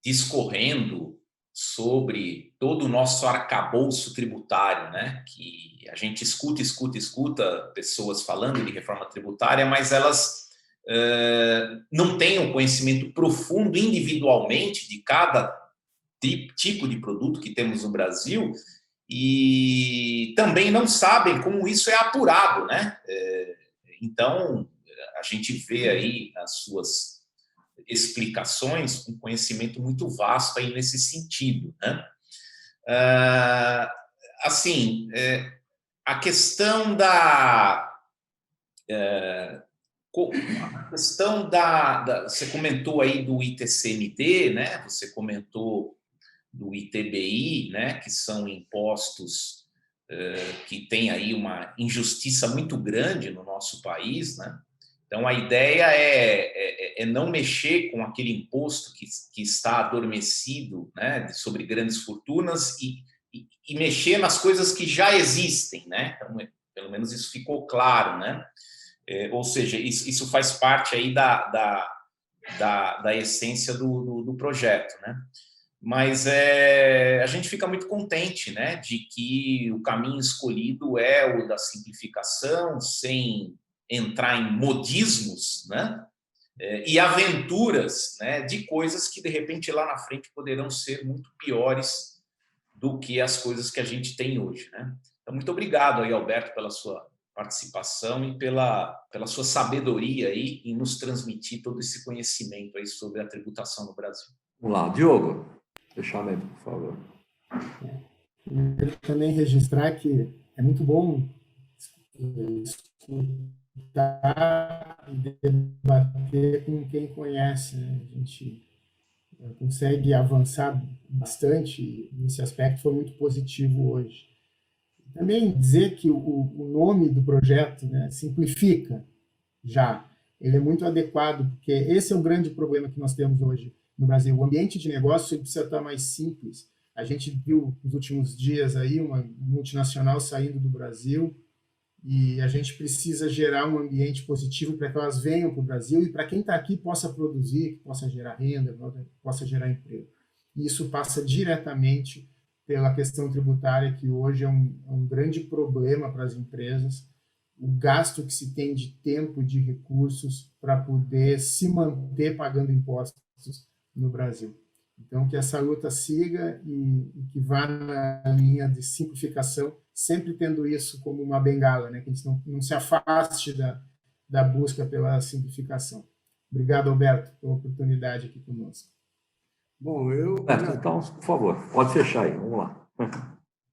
Discorrendo sobre todo o nosso arcabouço tributário, né? Que a gente escuta pessoas falando de reforma tributária, mas elas não têm um conhecimento profundo individualmente de cada tipo de produto que temos no Brasil e também não sabem como isso é apurado, né? Então, a gente vê aí as suas explicações um conhecimento muito vasto aí nesse sentido, né? Assim, a questão você comentou aí do ITCMD, né? Você comentou do ITBI, né? Que são impostos que têm aí uma injustiça muito grande no nosso país, né? Então, a ideia é não mexer com aquele imposto que está adormecido, né, sobre grandes fortunas e mexer nas coisas que já existem, né? Então, pelo menos isso ficou claro, né? Ou seja, isso faz parte aí da essência do projeto, né? Mas a gente fica muito contente, né, de que o caminho escolhido é o da simplificação, sem entrar em modismos, né, e aventuras, né, de coisas que, de repente, lá na frente poderão ser muito piores do que as coisas que a gente tem hoje, né? Então, muito obrigado aí, Alberto, pela sua participação e pela sua sabedoria aí em nos transmitir todo esse conhecimento aí sobre a tributação no Brasil. Vamos lá, Diogo. Fechamento, por favor. Eu também registrar que é muito bom escutar e debater com quem conhece, né? A gente consegue avançar bastante nesse aspecto, foi muito positivo hoje. Também dizer que o nome do projeto, né, simplifica já. Ele é muito adequado, porque esse é o grande problema que nós temos hoje no Brasil. O ambiente de negócio precisa estar mais simples. A gente viu nos últimos dias aí uma multinacional saindo do Brasil e a gente precisa gerar um ambiente positivo para que elas venham para o Brasil e para quem está aqui possa produzir, possa gerar renda, possa gerar emprego. E isso passa diretamente pela questão tributária, que hoje é um grande problema para as empresas, o gasto que se tem de tempo e de recursos para poder se manter pagando impostos no Brasil. Então, que essa luta siga e que vá na linha de simplificação, sempre tendo isso como uma bengala, né? Que a gente não se afaste da busca pela simplificação. Obrigado, Alberto, pela oportunidade aqui conosco. Bom, Então, por favor, pode fechar aí, vamos lá.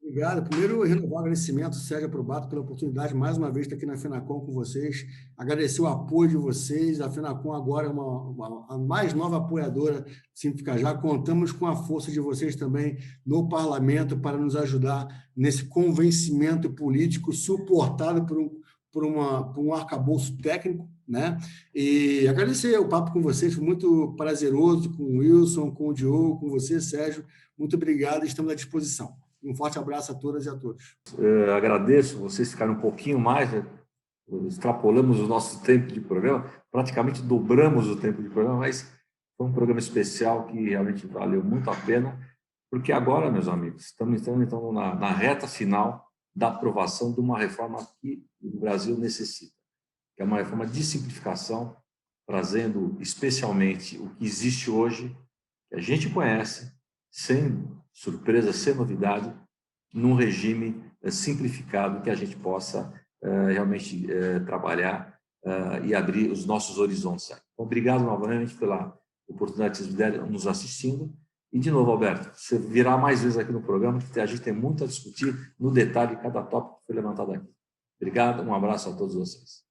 Obrigado. Primeiro, renovar o agradecimento, Sérgio Aprobato, pela oportunidade, mais uma vez, de estar aqui na FENACOM com vocês. Agradecer o apoio de vocês. A FENACOM agora é a mais nova apoiadora de Simplificar Já. Contamos com a força de vocês também no parlamento para nos ajudar nesse convencimento político suportado por um arcabouço técnico, né? E agradecer o papo com vocês, foi muito prazeroso, com o Wilson, com o Diogo, com você, Sérgio. Muito obrigado, estamos à disposição. Um forte abraço a todas e a todos. Agradeço vocês ficarem um pouquinho mais, né? Extrapolamos o nosso tempo de programa, praticamente dobramos o tempo de programa, mas foi um programa especial que realmente valeu muito a pena, porque agora, meus amigos, estamos então na reta final da aprovação de uma reforma que o Brasil necessita, que é uma reforma de simplificação, trazendo especialmente o que existe hoje, que a gente conhece, sem surpresa, sem novidade, num regime simplificado que a gente possa realmente trabalhar e abrir os nossos horizontes. Então, obrigado novamente pela oportunidade que vocês deram nos assistindo. E, de novo, Alberto, você virá mais vezes aqui no programa, que a gente tem muito a discutir no detalhe cada tópico que foi levantado aqui. Obrigado, um abraço a todos vocês.